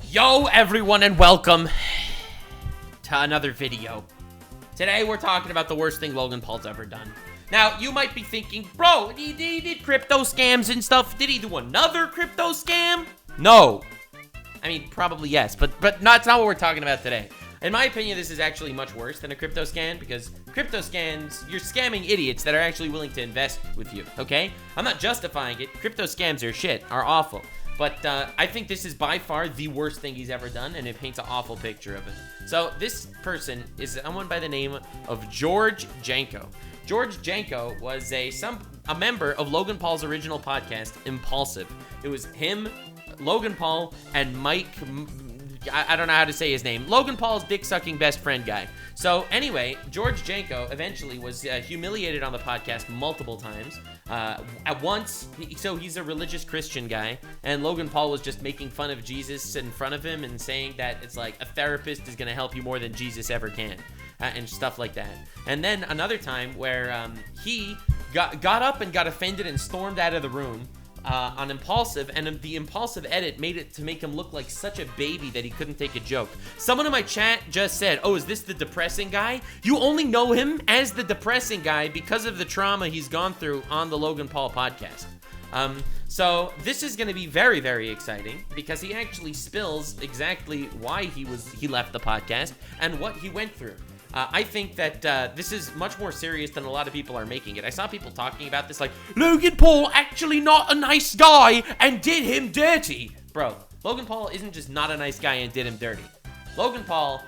Yo everyone and welcome to another video. Today we're talking about the worst thing Logan Paul's ever done. Now you might be thinking, bro, he did crypto scams and stuff. Did he do another crypto scam? No. I mean, probably yes, but that's not what we're talking about today. In my opinion, this is actually much worse than a crypto scam because crypto scams, you're scamming idiots that are actually willing to invest with you, okay? I'm not justifying it. Crypto scams are shit, are awful. But I think this is by far the worst thing he's ever done, and it paints an awful picture of him. So this person is someone by the name of George JANKO. George JANKO was a member of Logan Paul's original podcast, Impulsive. It was him, Logan Paul, and Mike... I don't know how to say his name. Logan Paul's dick-sucking best friend guy. So anyway, George JANKO eventually was humiliated on the podcast multiple times. At once, so he's a religious Christian guy, and Logan Paul was just making fun of Jesus in front of him and saying that it's like a therapist is going to help you more than Jesus ever can, and stuff like that. And then another time where he got up and got offended and stormed out of the room. On Impulsive, and the Impulsive edit made it to make him look like such a baby that he couldn't take a joke. Someone in my chat just said, oh, is this the depressing guy? You only know him as the depressing guy because of the trauma he's gone through on the Logan Paul podcast. So this is going to be very, very exciting because he actually spills exactly why he left the podcast and what he went through. I think that this is much more serious than a lot of people are making it. I saw people talking about this like, Logan Paul actually not a nice guy and did him dirty. Bro, Logan Paul isn't just not a nice guy and did him dirty. Logan Paul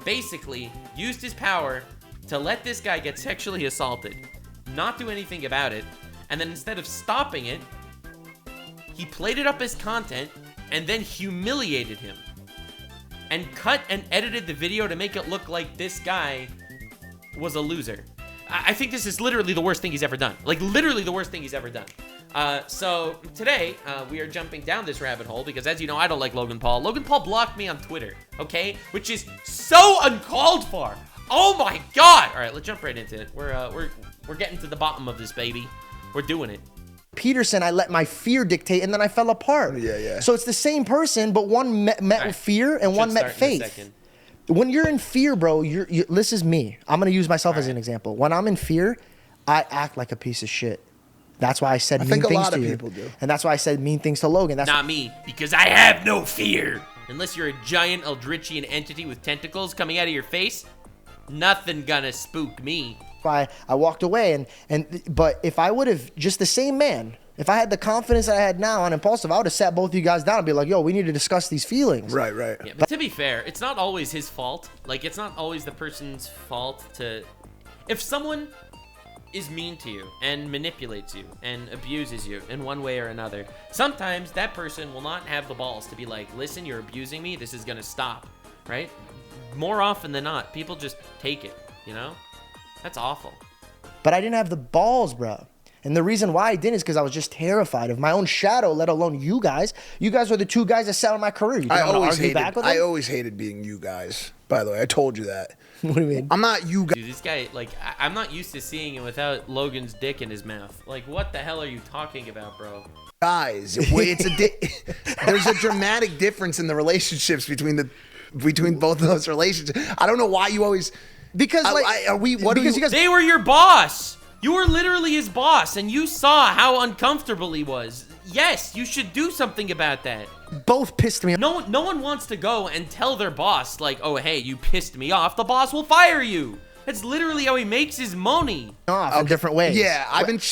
basically used his power to let this guy get sexually assaulted, not do anything about it, and then instead of stopping it, he played it up as content and then humiliated him. And cut and edited the video to make it look like this guy was a loser. I think this is literally the worst thing he's ever done. Like, literally the worst thing he's ever done. So, today, we are jumping down this rabbit hole because, as you know, I don't like Logan Paul. Logan Paul blocked me on Twitter, okay? Which is so uncalled for. Oh my god! Alright, let's jump right into it. We're getting to the bottom of this, baby. We're doing it. Peterson, I let my fear dictate, and then I fell apart. Yeah. So it's the same person, but one met with fear, and one met faith. When you're in fear, bro, this is me. I'm gonna use myself as an example. When I'm in fear, I act like a piece of shit. That's why I said mean things to you. I think a lot of people do. And that's why I said mean things to Logan. That's not me, because I have no fear. Unless you're a giant Eldritchian entity with tentacles coming out of your face, nothing gonna spook me. Why I walked away, but if I would have, just the same man, if I had the confidence that I had now on Impulsive, I would have sat both of you guys down and be like, yo, we need to discuss these feelings. Right. Yeah, but to be fair, it's not always his fault. Like, it's not always the person's fault to... If someone is mean to you and manipulates you and abuses you in one way or another, sometimes that person will not have the balls to be like, listen, you're abusing me, this is gonna stop, right? More often than not, people just take it, you know? That's awful. But I didn't have the balls, bro. And the reason why I didn't is because I was just terrified of my own shadow, let alone you guys. You guys were the two guys that sat on my career. I always hated being you guys, by the way. I told you that. What do you mean? I'm not you guys. Dude, this guy, like, I'm not used to seeing him without Logan's dick in his mouth. Like, what the hell are you talking about, bro? Guys, there's a dramatic difference in the relationships between both of those relationships. I don't know why you always... Because they were your boss. You were literally his boss, and you saw how uncomfortable he was. Yes, you should do something about that. Both pissed me off. No one wants to go and tell their boss, like, oh, hey, you pissed me off. The boss will fire you. That's literally how he makes his money. In different ways. Yeah,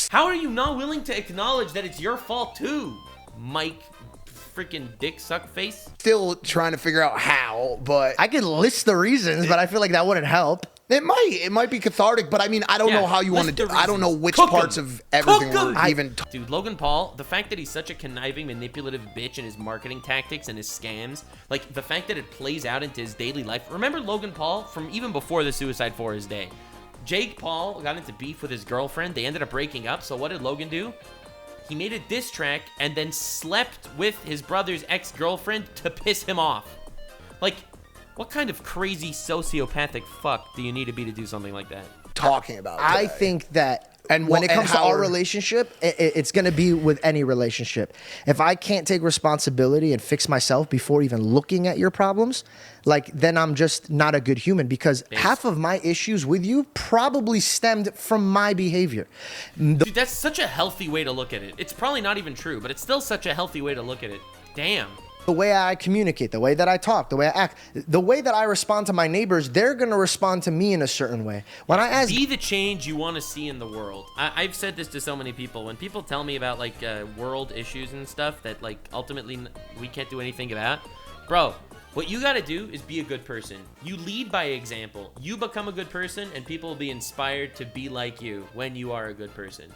How are you not willing to acknowledge that it's your fault, too, Mike? Freaking dick suck face. Still trying to figure out how, but I could list the reasons, but I feel like that wouldn't help. It might be cathartic, but I mean, I don't know how you want to do. I don't know which parts of everything we're even. Dude, Logan Paul, the fact that he's such a conniving, manipulative bitch in his marketing tactics and his scams, like the fact that it plays out into his daily life. Remember Logan Paul from even before the suicide for his day. Jake Paul got into beef with his girlfriend. They ended up breaking up. So what did Logan do? He made a diss track and then slept with his brother's ex-girlfriend to piss him off. Like, what kind of crazy sociopathic fuck do you need to be to do something like that? Talking about I think that And when it comes to our relationship, it's going to be with any relationship. If I can't take responsibility and fix myself before even looking at your problems, like, then I'm just not a good human, because half of my issues with you probably stemmed from my behavior. Dude, that's such a healthy way to look at it. It's probably not even true, but it's still such a healthy way to look at it. Damn. The way I communicate, the way that I talk, the way I act, the way that I respond to my neighbors, they're going to respond to me in a certain way. When I ask, be the change you want to see in the world. I've said this to so many people. When people tell me about, like, world issues and stuff that, like, ultimately we can't do anything about, bro, what you got to do is be a good person. You lead by example. You become a good person, and people will be inspired to be like you when you are a good person.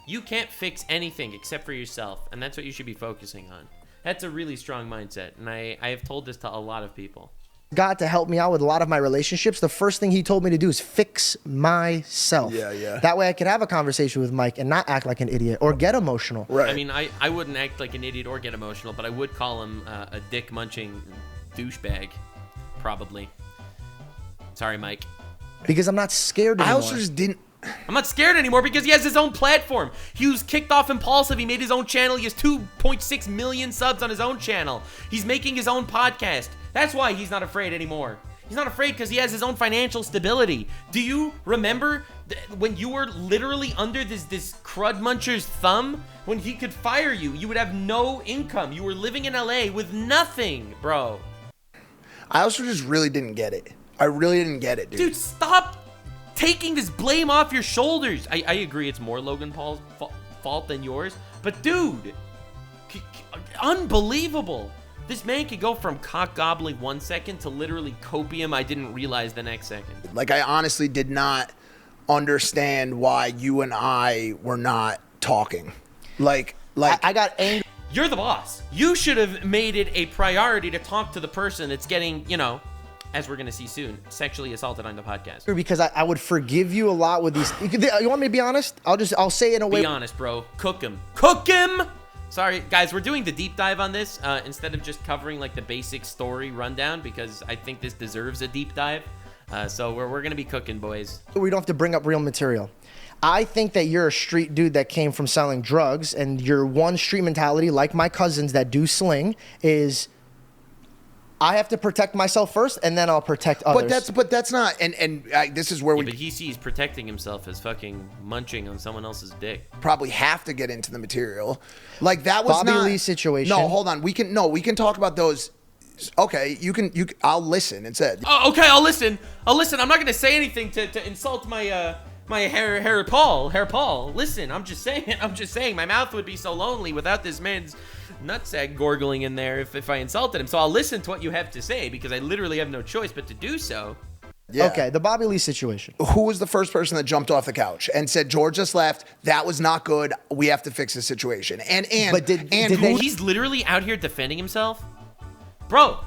You can't fix anything except for yourself, and that's what you should be focusing on. That's a really strong mindset, and I have told this to a lot of people. God to help me out with a lot of my relationships, the first thing he told me to do is fix myself. Yeah. That way I could have a conversation with Mike and not act like an idiot or get emotional. Right. I mean, I wouldn't act like an idiot or get emotional, but I would call him a dick-munching douchebag, probably. Sorry, Mike. Because I'm not scared anymore. I also just didn't... I'm not scared anymore because he has his own platform. He was kicked off Impulsive. He made his own channel. He has 2.6 million subs on his own channel. He's making his own podcast. That's why he's not afraid anymore. He's not afraid because he has his own financial stability. Do you remember when you were literally under this crud muncher's thumb? When he could fire you, you would have no income. You were living in LA with nothing, bro. I also just really didn't get it. I really didn't get it, dude. Dude, stop taking this blame off your shoulders. I agree it's more Logan Paul's fault than yours, but dude, unbelievable. This man could go from cock gobbling 1 second to literally copium I didn't realize the next second. Like, I honestly did not understand why you and I were not talking. Like I got angry. You're the boss. You should have made it a priority to talk to the person that's getting, you know, as we're going to see soon, sexually assaulted on the podcast. Because I would forgive you a lot with these. You want me to be honest? I'll say it in a way. Be honest, bro. Cook him. Cook him! Sorry, guys, we're doing the deep dive on this instead of just covering, like, the basic story rundown, because I think this deserves a deep dive. So we're going to be cooking, boys. We don't have to bring up real material. I think that you're a street dude that came from selling drugs, and your one street mentality, like my cousins that do sling, is I have to protect myself first, and then I'll protect others. But that's not, and this is where But he sees protecting himself as fucking munching on someone else's dick. Probably have to get into the material. Like, that was Bobby not Lee situation. No, hold on. We can talk about those. Okay, I'll listen instead. Oh, okay, I'll listen. I'm not gonna say anything to insult my my hair Paul. Listen, I'm just saying. My mouth would be so lonely without this man's nutsack gorgling in there if I insulted him. So I'll listen to what you have to say, because I literally have no choice but to do so. Yeah. Okay, the Bobby Lee situation. Who was the first person that jumped off the couch and said, George just left, that was not good, we have to fix the situation? He's literally out here defending himself? Bro,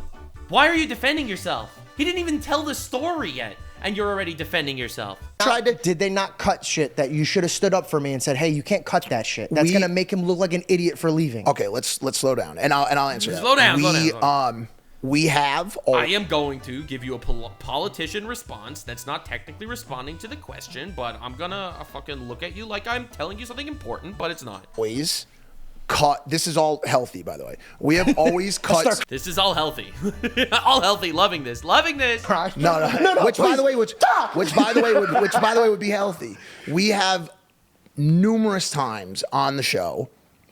why are you defending yourself? He didn't even tell the story yet, and you're already defending yourself. Did they not cut shit that you should have stood up for me and said, hey, you can't cut that shit? That's gonna make him look like an idiot for leaving. Okay, let's slow down, and I'll answer that. Slow down. We have. I am going to give you a politician response that's not technically responding to the question, but I'm gonna fucking look at you like I'm telling you something important, but it's not. Always cut. This is all healthy, by the way. We have always cut. This is all healthy. All healthy. Loving this. No. Which, by the way, would be healthy. We have numerous times on the show,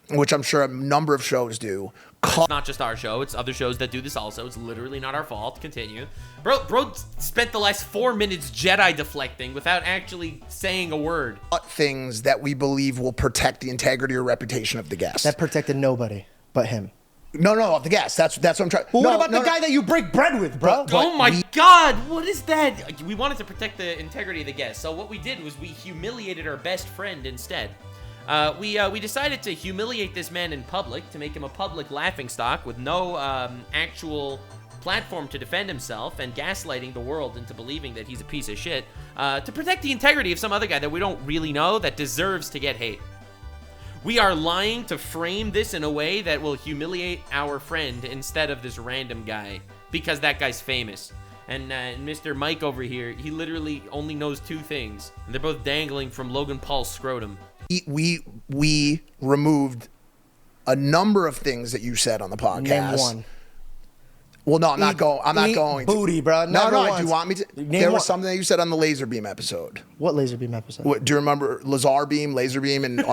which I'm sure a number of shows do. It's not just our show. It's other shows that do this also. It's literally not our fault. Continue. Bro spent the last 4 minutes Jedi deflecting without actually saying a word. Things that we believe will protect the integrity or reputation of the guest. That protected nobody but him. No, of the guest. That's what I'm trying. Well, what about the guy that you break bread with, bro? Oh my God, what is that? We wanted to protect the integrity of the guest, so what we did was we humiliated our best friend instead. We decided to humiliate this man in public, to make him a public laughingstock with no actual platform to defend himself, and gaslighting the world into believing that he's a piece of shit, to protect the integrity of some other guy that we don't really know that deserves to get hate. We are lying to frame this in a way that will humiliate our friend instead of this random guy, because that guy's famous. And Mr. Mike over here, he literally only knows 2 things. And they're both dangling from Logan Paul's scrotum. We removed a number of things that you said on the podcast. Name one. Well, no, I'm not going. Booty, bro. No, Once. do you want me to? There was something that you said on the laser beam episode. What laser beam episode? Do you remember laser beam, and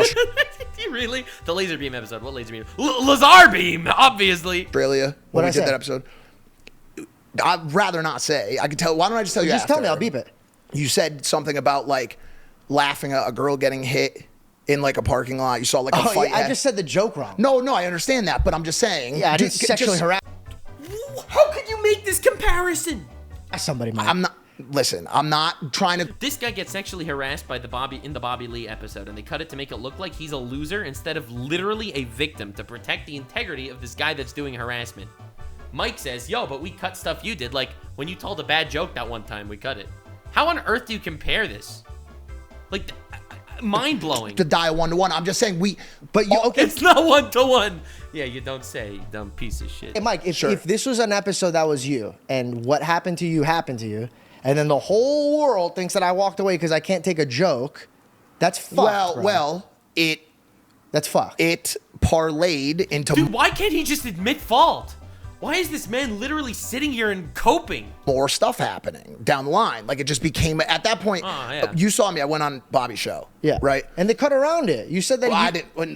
Really? The laser beam episode. What laser beam? Laser beam, obviously. Australia. When we did that episode. I'd rather not say. I can tell. Why don't I just tell you? Just tell me. I'll beep it. You said something about like laughing at a girl getting hit in like a parking lot. You saw like a fight. Yeah, I just said the joke wrong. No, I understand that, but I'm just saying. Yeah, I didn't sexually harass. How could you make this comparison? Somebody might. I'm not. Listen, I'm not trying to. This guy gets sexually harassed by the Bobby Lee episode, and they cut it to make it look like he's a loser instead of literally a victim to protect the integrity of this guy that's doing harassment. Mike says, yo, but we cut stuff you did. Like, when you told a bad joke that one time, we cut it. How on earth do you compare this? Like, mind-blowing. To die 1-to-1. I'm just saying But you, okay. It's not 1-to-1. Yeah, you don't say, you dumb piece of shit. Hey, Mike, if this was an episode that was you, and what happened to you, and then the whole world thinks that I walked away because I can't take a joke, that's fucked, that's fucked. It parlayed into... Dude, why can't he just admit fault? Why is this man literally sitting here and coping? More stuff happening down the line. Like, it just became... At that point, you saw me. I went on Bobby's show. Yeah. Right? And they cut around it. You said that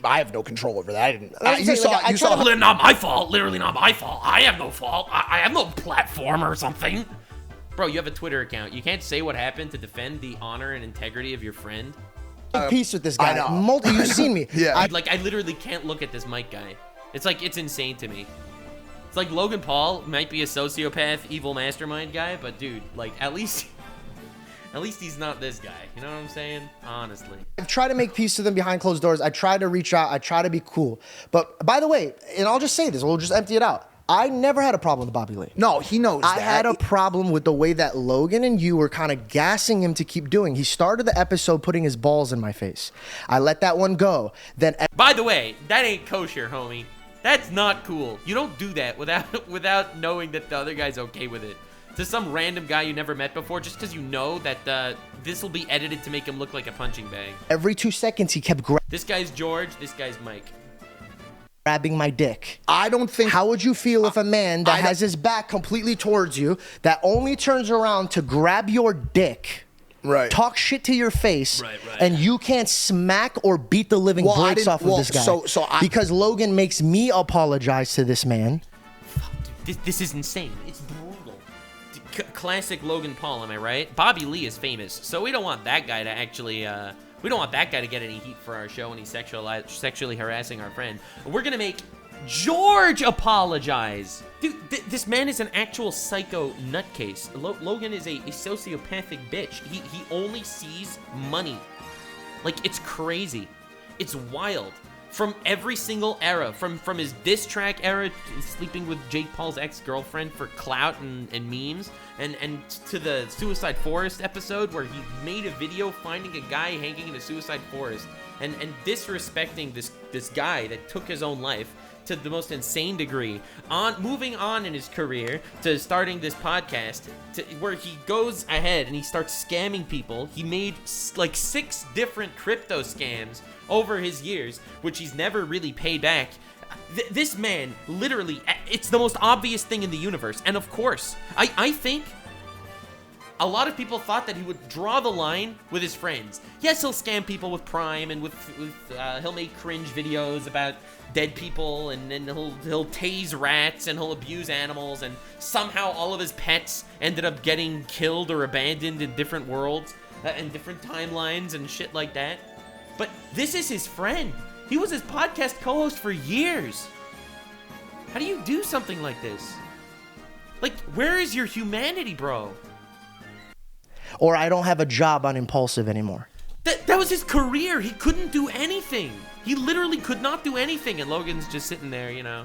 I have no control over that. I didn't... Literally not my fault. Literally not my fault. I have no fault. I have no platform or something. Bro, you have a Twitter account. You can't say what happened to defend the honor and integrity of your friend. Peace with this guy. I know. You've seen me. Yeah. I literally can't look at this Mike guy. It's like, it's insane to me. It's like Logan Paul might be a sociopath, evil mastermind guy, but dude, like, at least he's not this guy. You know what I'm saying? Honestly. I've tried to make peace with them behind closed doors. I try to reach out. I try to be cool. But by the way, and I'll just say this, we'll just empty it out. I never had a problem with Bobby Lee. No, he knows that. I had a problem with the way that Logan and you were kind of gassing him to keep doing. He started the episode putting his balls in my face. I let that one go. Then, by the way, that ain't kosher, homie. That's not cool. You don't do that without knowing that the other guy's okay with it. To some random guy you never met before, just because you know that this will be edited to make him look like a punching bag. Every 2 seconds, he kept This guy's George, this guy's Mike. Grabbing my dick. I don't think... How would you feel if a man that has his back completely towards you, that only turns around to grab your dick, talk shit to your face, and you can't smack or beat the living brakes off of this guy? Because Logan makes me apologize to this man. Fuck, dude, this is insane. It's brutal. Classic Logan Paul, am I right? Bobby Lee is famous, so we don't want that guy to actually... we don't want that guy to get any heat for our show when he's sexually harassing our friend. We're gonna make George apologize. Dude, this man is an actual psycho nutcase. Logan is a sociopathic bitch. He only sees money. Like, it's crazy. It's wild. From every single era, from his diss track era, sleeping with Jake Paul's ex-girlfriend for clout and memes, and to the Suicide Forest episode where he made a video finding a guy hanging in a suicide forest and disrespecting this guy that took his own life to the most insane degree, moving on in his career to starting this podcast where he goes ahead and he starts scamming people. He made like 6 different crypto scams over his years, which he's never really paid back. This man, literally, it's the most obvious thing in the universe. And of course, I think a lot of people thought that he would draw the line with his friends. Yes, he'll scam people with Prime, and he'll make cringe videos about dead people, and then he'll tase rats, and he'll abuse animals, and somehow all of his pets ended up getting killed or abandoned in different worlds, and different timelines and shit like that. But this is his friend. He was his podcast co-host for years. How do you do something like this? Like, where is your humanity, bro? Or I don't have a job on Impulsive anymore. That was his career. He couldn't do anything. He literally could not do anything, and Logan's just sitting there, you know.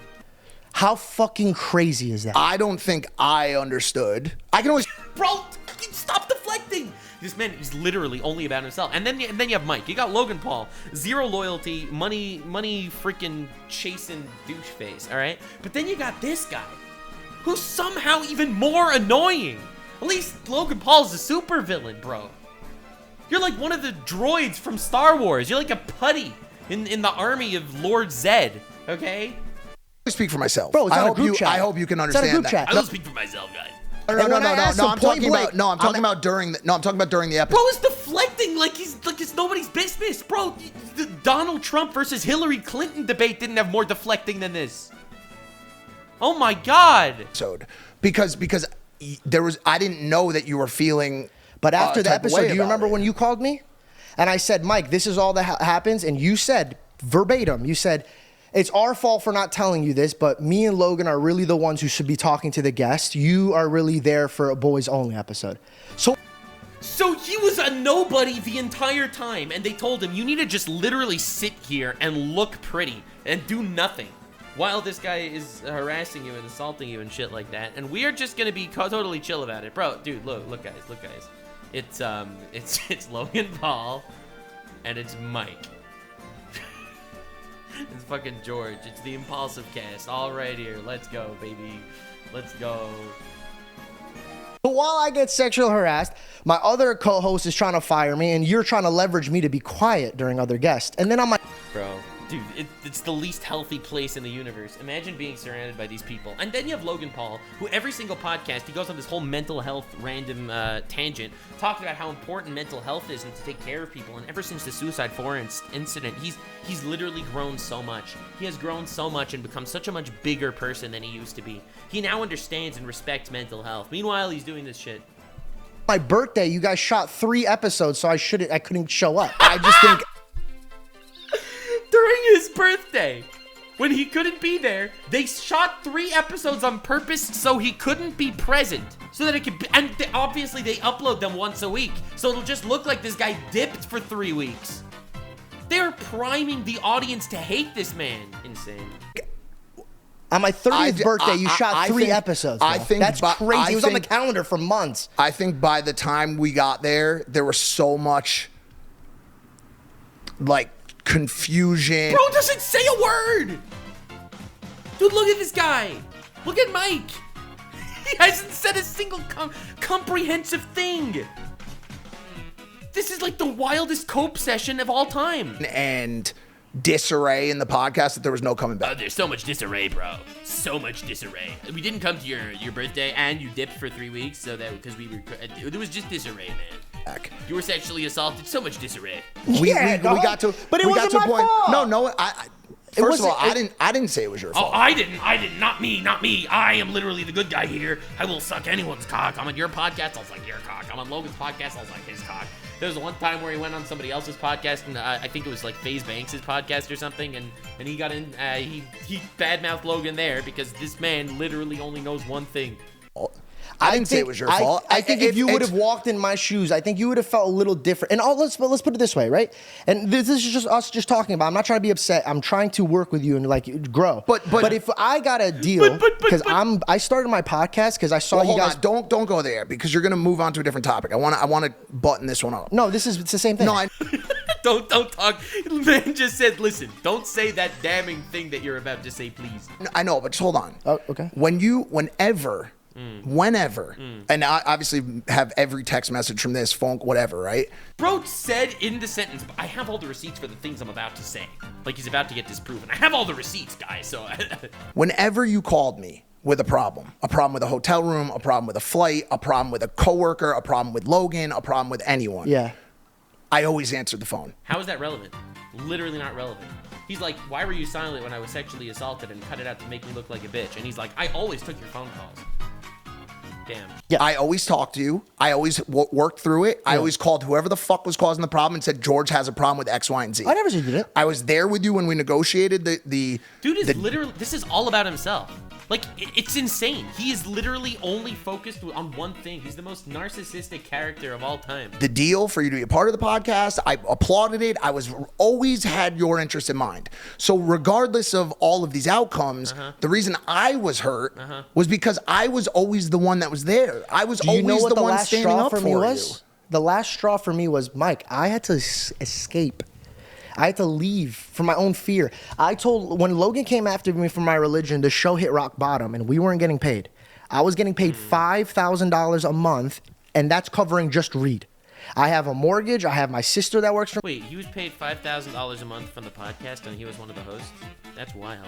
How fucking crazy is that? I don't think I understood. I can always... Bro, stop deflecting. This man is literally only about himself. And then you have Mike. You got Logan Paul. Zero loyalty, money freaking chasing douche face, all right? But then you got this guy, who's somehow even more annoying. At least Logan Paul's a supervillain, bro. You're like one of the droids from Star Wars. You're like a putty in the army of Lord Zed, okay? I speak for myself. Bro, it's on a group chat. I hope you can understand that. I don't speak for myself, guys. No, I'm talking about during the episode. Bro is deflecting like it's nobody's business, bro. The Donald Trump versus Hillary Clinton debate didn't have more deflecting than this. Oh my God. Because there was, I didn't know that you were feeling. But after the episode, do you remember when you called me and I said, Mike, this is all that happens, and you said verbatim, you said, it's our fault for not telling you this, but me and Logan are really the ones who should be talking to the guest. You are really there for a boys only episode. So he was a nobody the entire time, and they told him, you need to just literally sit here and look pretty and do nothing while this guy is harassing you and assaulting you and shit like that. And we are just gonna be totally chill about it. Bro, dude, look guys. It's Logan Paul and it's Mike. It's fucking George. It's the Impulsive Cast. All right here. Let's go, baby. Let's go. But while I get sexually harassed, my other co-host is trying to fire me, and you're trying to leverage me to be quiet during other guests. And then I'm like, bro, dude, it's the least healthy place in the universe. Imagine being surrounded by these people. And then you have Logan Paul, who every single podcast, he goes on this whole mental health random tangent, talking about how important mental health is and to take care of people. And ever since the Suicide 4 incident, he's literally grown so much. He has grown so much and become such a much bigger person than he used to be. He now understands and respects mental health. Meanwhile, he's doing this shit. My birthday, you guys shot 3 episodes, so I couldn't show up. I just think during his birthday, when he couldn't be there, they shot 3 episodes on purpose so he couldn't be present, so that it could be, and obviously they upload them once a week, so it'll just look like this guy dipped for 3 weeks. They're priming the audience to hate this man. Insane. On my 30th birthday, you shot 3 episodes. Bro. That's crazy. It was on the calendar for months. I think by the time we got there was so much, like, confusion. Bro doesn't say a word. Dude, look at this guy. Look at Mike. He hasn't said a single comprehensive thing. This is like the wildest cope session of all time. And disarray in the podcast that there was no coming back. Oh, there's so much disarray, bro. So much disarray. We didn't come to your birthday, and you dipped for 3 weeks, so that because we were, there was just disarray, man. You were sexually assaulted. So much disarray. We got to, but it wasn't my fault. No. First of all, I didn't say it was your fault. Oh, I didn't. Not me. I am literally the good guy here. I will suck anyone's cock. I'm on your podcast, I'll suck your cock. I'm on Logan's podcast, I'll suck his cock. There was one time where he went on somebody else's podcast, and I think it was like FaZe Banks' podcast or something, and he got in, he badmouthed Logan there because this man literally only knows one thing. I didn't say it was your fault. I think if you would have walked in my shoes, I think you would have felt a little different. And let's put it this way, right? And this is just us just talking about. I'm not trying to be upset. I'm trying to work with you and like grow. But if I got a deal, because I started my podcast because I saw you guys. Don't go there because you're gonna move on to a different topic. I want to button this one up. No, it's the same thing. No, don't talk. Man just said, listen, don't say that damning thing that you're about to say, please. I know, but just hold on. Oh, okay. Whenever, and I obviously have every text message from this, phone, whatever, right? Bro said in the sentence, but I have all the receipts for the things I'm about to say. Like he's about to get disproven. I have all the receipts, guys, so. Whenever you called me with a problem with a hotel room, a problem with a flight, a problem with a coworker, a problem with Logan, a problem with anyone. Yeah. I always answered the phone. How is that relevant? Literally not relevant. He's like, why were you silent when I was sexually assaulted and cut it out to make me look like a bitch? And he's like, I always took your phone calls. Damn. Yeah. I always talked to you. I always worked through it. I always called whoever the fuck was causing the problem and said, George has a problem with X, Y, and Z. I never said you did. I was there with you when we negotiated the Dude is literally, this is all about himself. Like, it's insane. He is literally only focused on one thing. He's the most narcissistic character of all time. The deal for you to be a part of the podcast, I applauded it. I was always had your interest in mind. So regardless of all of these outcomes, the reason I was hurt was because I was always the one that was there. I was always the one standing up for you. The last straw for me was, Mike, I had to escape. I had to leave for my own fear. When Logan came after me for my religion, the show hit rock bottom and we weren't getting paid. I was getting paid $5,000 a month, and that's covering just Reed. I have a mortgage. I have my sister that works for me. Wait, he was paid $5,000 a month from the podcast, and he was one of the hosts? That's wild.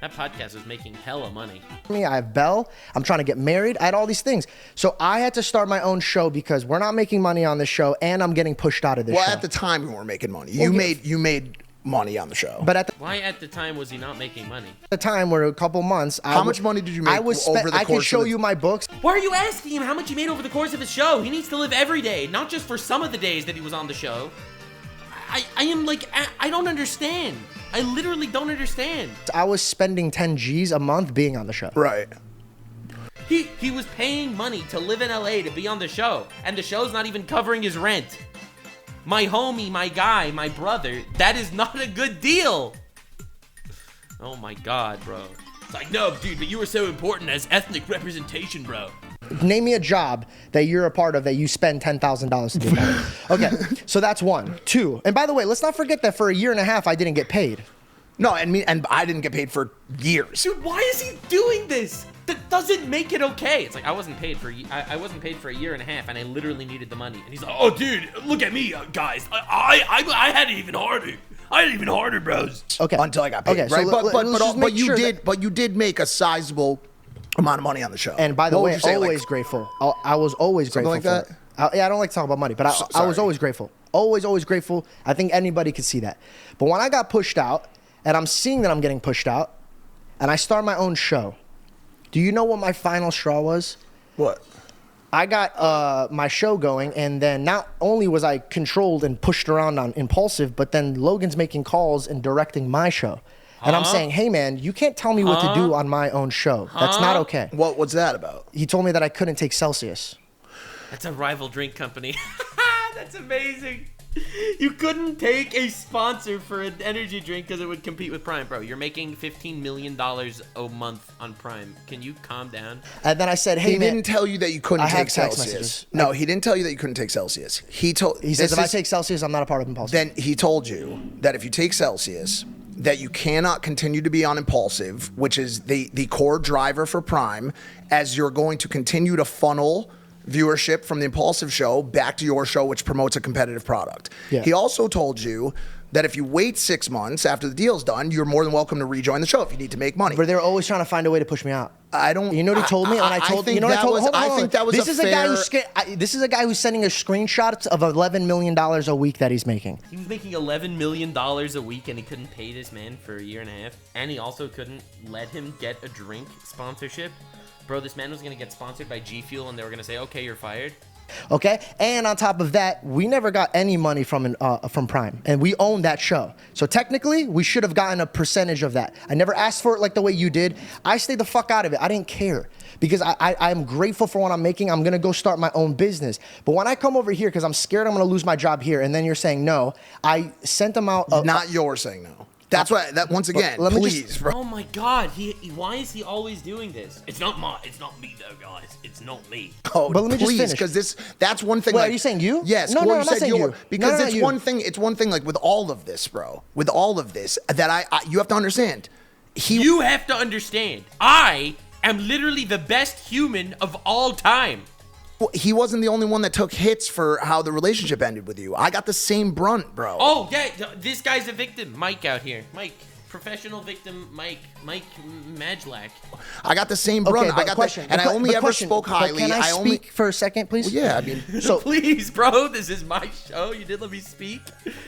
That podcast was making hella money. I have Belle. I'm trying to get married. I had all these things. So I had to start my own show because we're not making money on this show, and I'm getting pushed out of this show. Well, at the time, we weren't making money. You made money on the show. But why at the time was he not making money? At the time, where a couple months. How much money did you make over the course I can show you my books. Why are you asking him how much he made over the course of his show? He needs to live every day, not just for some of the days that he was on the show. I am like, I don't understand. I literally don't understand. I was spending 10 G's a month being on the show. Right. He was paying money to live in LA to be on the show, and the show's not even covering his rent. My homie, my guy, my brother, that is not a good deal. Oh my God, bro. It's like, no, dude, but you were so important as ethnic representation, bro. Name me a job that you're a part of that you spend $10,000 to do that. Okay, so that's one. Two, and by the way, let's not forget that for a year and a half, I didn't get paid. No, and I didn't get paid for years. Dude, why is he doing this? That doesn't make it okay. It's like I wasn't paid for a year and a half, and I literally needed the money. And he's like, "Oh, dude, look at me, guys. I had it even harder. I had it even harder, bros." Okay. Until I got paid, okay, right? So But you did make a sizable amount of money on the show. And by the way, always grateful. I was always grateful. Something like that. I don't like to talk about money, but I was always grateful. Always grateful. I think anybody could see that. But when I got pushed out, and I'm seeing that I'm getting pushed out, and I start my own show. Do you know what my final straw was? What? I got my show going, and then not only was I controlled and pushed around on Impulsive, but then Logan's making calls and directing my show. And I'm saying, hey, man, you can't tell me what to do on my own show. That's not okay. What's that about? He told me that I couldn't take Celsius. That's a rival drink company. That's amazing. You couldn't take a sponsor for an energy drink because it would compete with Prime. Bro, you're making $15 million a month on Prime. Can you calm down? And then I said, hey, he didn't tell you that you couldn't take Celsius. Messages. No, he didn't tell you that you couldn't take Celsius. He says if I take Celsius, I'm not a part of Impulsive. Then he told you that if you take Celsius, that you cannot continue to be on Impulsive, which is the core driver for Prime, as you're going to continue to funnel viewership from the Impulsive show back to your show, which promotes a competitive product. Yeah. He also told you that if you wait 6 months after the deal's done, you're more than welcome to rejoin the show if you need to make money. But they're always trying to find a way to push me out. I don't. You know what he told me? I think that was a fair. This is a guy who's sending us screenshots of $11 million a week that he's making. He was making $11 million a week, and he couldn't pay this man for a year and a half, and he also couldn't let him get a drink sponsorship. Bro, this man was going to get sponsored by G Fuel, and they were going to say, okay, you're fired. Okay, and on top of that, we never got any money from Prime, and we own that show. So technically, we should have gotten a percentage of that. I never asked for it like the way you did. I stayed the fuck out of it. I didn't care because I'm grateful for what I'm making. I'm going to go start my own business. But when I come over here, because I'm scared I'm going to lose my job here, and then you're saying no, I sent them out. Not you're saying no. That's why. That once again, please, bro. Oh my God! Why is he always doing this? It's not me though, guys. It's not me. Oh, but let me just finish, because that's one thing. Wait, are you saying you? Yes. No, I'm not saying you. Because it's one thing. It's one thing. Like with all of this, bro. With all of this, that you have to understand. You have to understand. I am literally the best human of all time. Well, he wasn't the only one that took hits for how the relationship ended with you. I got the same brunt, bro. Oh, yeah, this guy's a victim. Mike out here. Mike, professional victim, Mike MAJLAK. I got the same brunt. Okay, I got question. And I only ever spoke highly. Can I speak for a second, please? Well, yeah, I mean. So please, bro, this is my show. You did let me speak.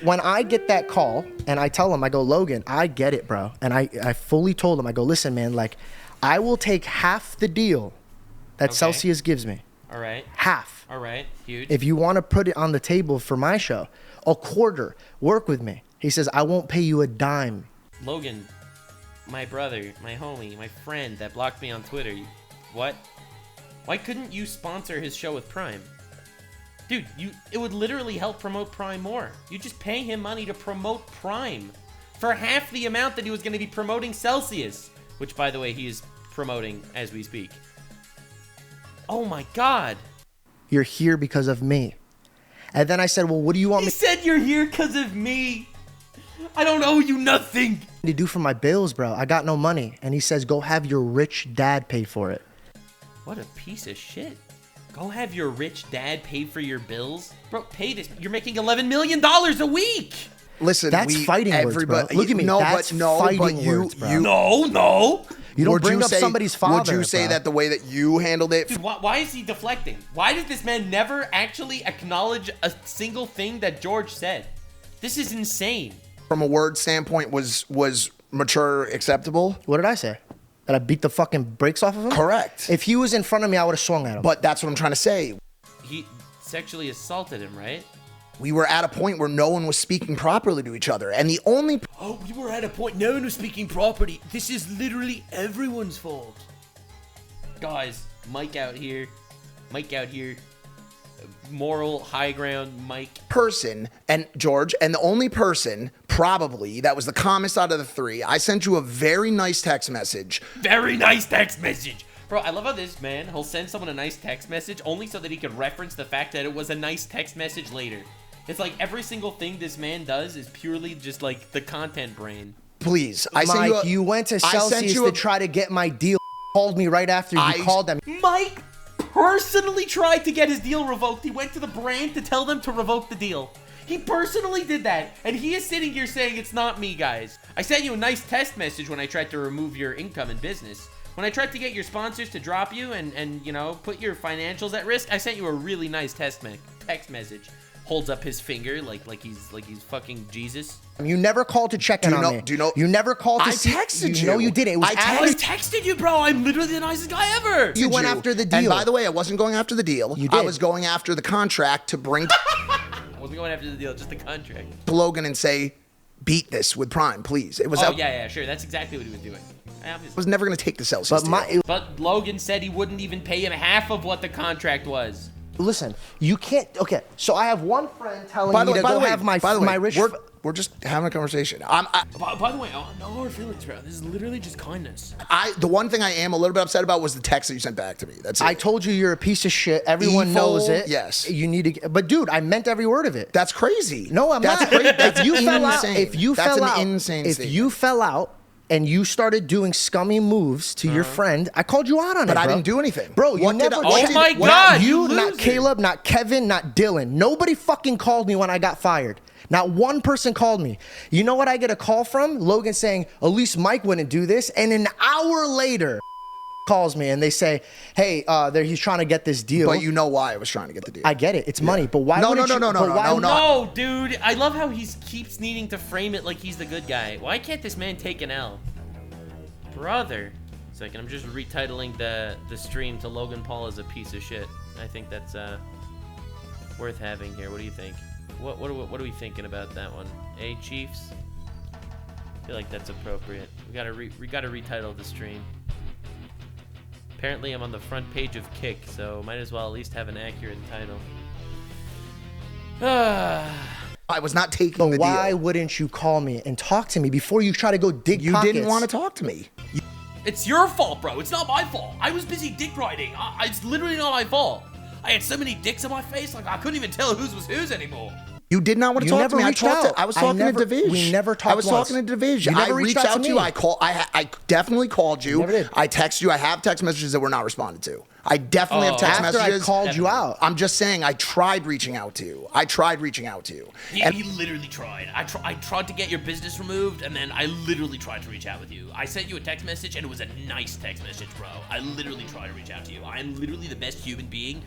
When I get that call and I tell him, I go, Logan, I get it, bro. And I fully told him, I go, listen, man, like, I will take half the deal that Celsius gives me. All right. Half. All right. Huge. If you want to put it on the table for my show, a quarter, work with me. He says, I won't pay you a dime. Logan, my brother, my homie, my friend that blocked me on Twitter. What? Why couldn't you sponsor his show with Prime? Dude, it would literally help promote Prime more. You just pay him money to promote Prime for half the amount that he was going to be promoting Celsius, which, by the way, he is promoting as we speak. Oh my God. You're here because of me. And then I said, well, what do you want me? He said you're here because of me. I don't owe you nothing to do for my bills, bro. I got no money. And he says, go have your rich dad pay for it. What a piece of shit. Go have your rich dad pay for your bills. Bro, pay this. You're making $11 million a week. Listen, that's fighting words, bro. Look at me. No, that's fighting words, bro. No. You don't bring up somebody's father. Would you say that the way that you handled it? Dude, why is he deflecting? Why did this man never actually acknowledge a single thing that George said? This is insane. From a word standpoint, was mature acceptable? What did I say? That I beat the fucking brakes off of him? Correct. If he was in front of me, I would have swung at him. But that's what I'm trying to say. He sexually assaulted him, right? We were at a point where no one was speaking properly to each other. And the only... Oh, we were at a point no one was speaking properly. This is literally everyone's fault. Guys, Mike out here. Moral, high ground, Mike. Person, and George, and the only person, probably, that was the calmest out of the three, I sent you a very nice text message. Very nice text message. Bro, I love how this man, he'll send someone a nice text message only so that he could reference the fact that it was a nice text message later. It's like every single thing this man does is purely just like the content brain. Please, Mike, you went to Celsius to try to get my deal. Called me right after you called them. Mike personally tried to get his deal revoked. He went to the brand to tell them to revoke the deal. He personally did that, and he is sitting here saying it's not me, guys. I sent you a nice text message when I tried to remove your income in business. When I tried to get your sponsors to drop you and you know, put your financials at risk, I sent you a really nice text message. Holds up his finger like he's fucking Jesus. You never called to check in on me. Do you know? You never called to see. I texted you. No, you didn't. It was I texted you, bro. I'm literally the nicest guy ever. You went after the deal. And by the way, I wasn't going after the deal. You did. I was going after the contract to bring I wasn't going after the deal, just the contract. to Logan and say, beat this with Prime, please. It was. Yeah, sure. That's exactly what he was doing. I was never going to take the Celsius deal. But Logan said he wouldn't even pay him half of what the contract was. Listen, you can't. Okay, so I have one friend telling me to go have my rich. We're just having a conversation. By the way, no hard feelings, bro. This is literally just kindness. The one thing I am a little bit upset about was the text that you sent back to me. That's it. I told you you're a piece of shit. Everyone knows it. Yes. You need to. But dude, I meant every word of it. That's crazy. No, I'm not. That's if you fell out, insane. if you That's fell an out, insane if statement. you fell out and you started doing scummy moves to your friend, I called you out on it, But I bro. didn't do anything. Bro, you never. Oh my God, You, you not loser. Caleb, not Kevin, not Dylan. Nobody fucking called me when I got fired. Not one person called me. You know what I get a call from? Logan saying, at least Mike wouldn't do this. And an hour later, calls me and they say, hey, he's trying to get this deal. But you know why I was trying to get the deal. I get it. It's money. But why wouldn't you? No, dude. I love how he keeps needing to frame it like he's the good guy. Why can't this man take an L? Brother. Second, I'm just retitling the stream to Logan Paul as a piece of shit. I think that's worth having here. What do you think? What are we thinking about that one? Chiefs? I feel like that's appropriate. We gotta retitle the stream. Apparently I'm on the front page of Kick, so might as well at least have an accurate title. I was not taking the deal. Why wouldn't you call me and talk to me before you try to go dig You pockets? didn't want to talk to me. It's your fault, bro. It's not my fault. I was busy dick riding. It's literally not my fault. I had so many dicks on my face, like I couldn't even tell whose was whose anymore. You did not want to talk to me. I was talking to Division. We never talked. I was talking to Division. I reached out to you. I definitely called you. Never did. I texted you. I have text messages that were not responded to. I definitely have text after messages. I called you out. I'm just saying I tried reaching out to you. He literally tried. I tried to get your business removed, and then I literally tried to reach out with you. I sent you a text message, and it was a nice text message, bro. I literally tried to reach out to you. I am literally the best human being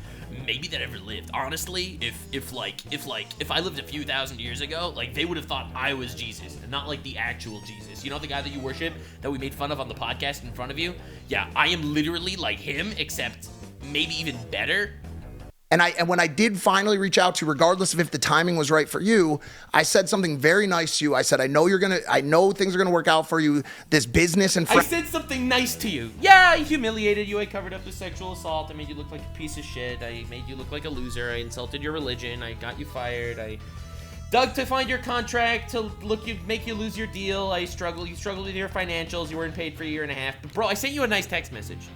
maybe that ever lived. Honestly, if I lived a few thousand years ago, like they would have thought I was Jesus, and not like the actual Jesus. You know the guy that you worship that we made fun of on the podcast in front of you? Yeah, I am literally like him, except maybe even better. And when I did finally reach out to you, regardless of if the timing was right for you, I said something very nice to you. I said, I know things are gonna work out for you. This business and I said something nice to you. Yeah, I humiliated you. I covered up the sexual assault. I made you look like a piece of shit. I made you look like a loser. I insulted your religion. I got you fired. I dug to find your contract to make you lose your deal. You struggled with your financials. You weren't paid for a year and a half. But bro, I sent you a nice text message.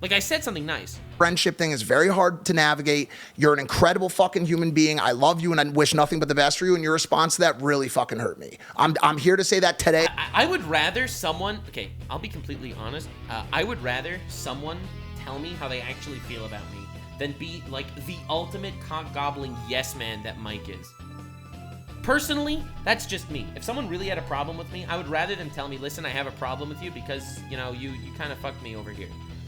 Like, I said something nice. Friendship thing is very hard to navigate. You're an incredible fucking human being. I love you and I wish nothing but the best for you. And your response to that really fucking hurt me. I'm here to say that today. I would rather someone, okay, I'll be completely honest. I would rather someone tell me how they actually feel about me than be like the ultimate cock-gobbling yes man that Mike is. Personally, that's just me. If someone really had a problem with me, I would rather them tell me, listen, I have a problem with you because, you know, you kind of fucked me over here.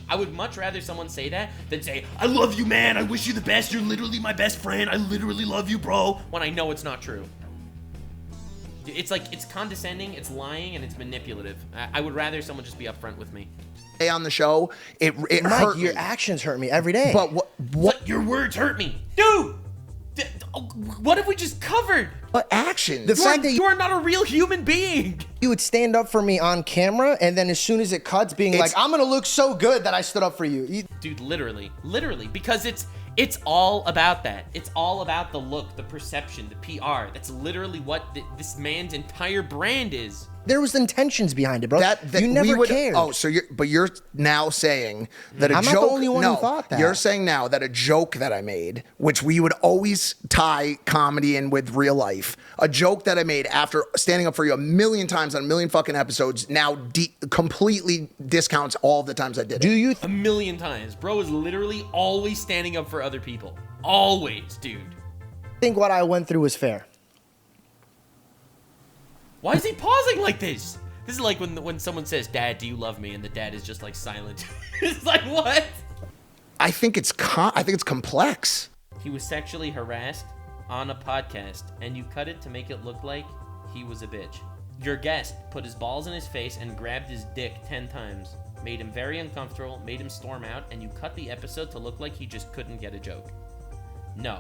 I would much rather someone say that than say, I love you, man. I wish you the best. You're literally my best friend. I literally love you, bro. When I know it's not true. It's like, it's condescending, it's lying, and it's manipulative. I would rather someone just be upfront with me. On the show, it Mike, hurt your me. actions hurt me every day. But what Your words hurt me. Dude! What have we just covered? What actions? The fact that You are not a real human being. you would stand up for me on camera, and then as soon as it cuts, being like, I'm gonna look so good that I stood up for you. Dude, literally, because it's all about that. It's all about the look, the perception, the PR. That's literally what this man's entire brand is. There was intentions behind it, bro. That you never cared. Oh, so you're now saying that a I'm joke. not the only one who thought that. You're saying now that a joke that I made, which we would always tie comedy in with real life, a joke that I made after standing up for you a million times on a million fucking episodes, now completely discounts all of the times I did Do it. you A million times. Bro is literally always standing up for other people. Always, dude. think what I went through was fair? Why is he pausing like this? This is like when someone says, Dad, do you love me? And the dad is just like silent. It's like, what? I think it's complex. He was sexually harassed on a podcast, and you cut it to make it look like he was a bitch. Your guest put his balls in his face and grabbed his dick 10 times, made him very uncomfortable, made him storm out, and you cut the episode to look like he just couldn't get a joke. No,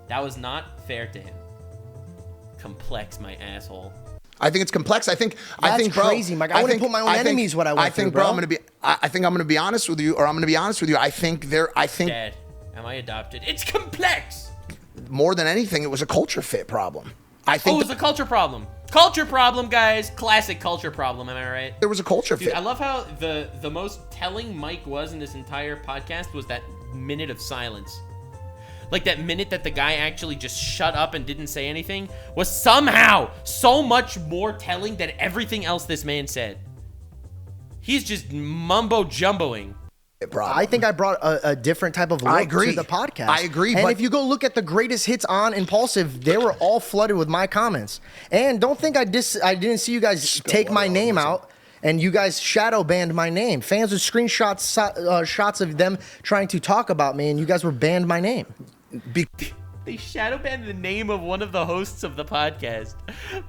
that was not fair to him. Complex, my asshole. I think it's complex. I think, bro, crazy, Mike. I wouldn't put my own enemies what I went through, bro. I think I'm gonna be honest with you, I think Dad, am I adopted? It's complex. more than anything, it was a culture fit problem. I think it was a culture problem. Culture problem, guys. Classic culture problem. Am I right? there was a culture Dude, fit. I love how the most telling Mike was in this entire podcast was that minute of silence. Like that minute that the guy actually just shut up and didn't say anything was somehow so much more telling than everything else this man said. He's just mumbo-jumboing. I think I brought a different type of look to the podcast. I agree. And but if you go look at the greatest hits on Impulsive, they were all flooded with my comments. And don't think I didn't see you guys take my name out. And you guys shadow banned my name. Fans with screenshots, shots of them trying to talk about me, and you guys were banned my name. They shadow banned the name of one of the hosts of the podcast.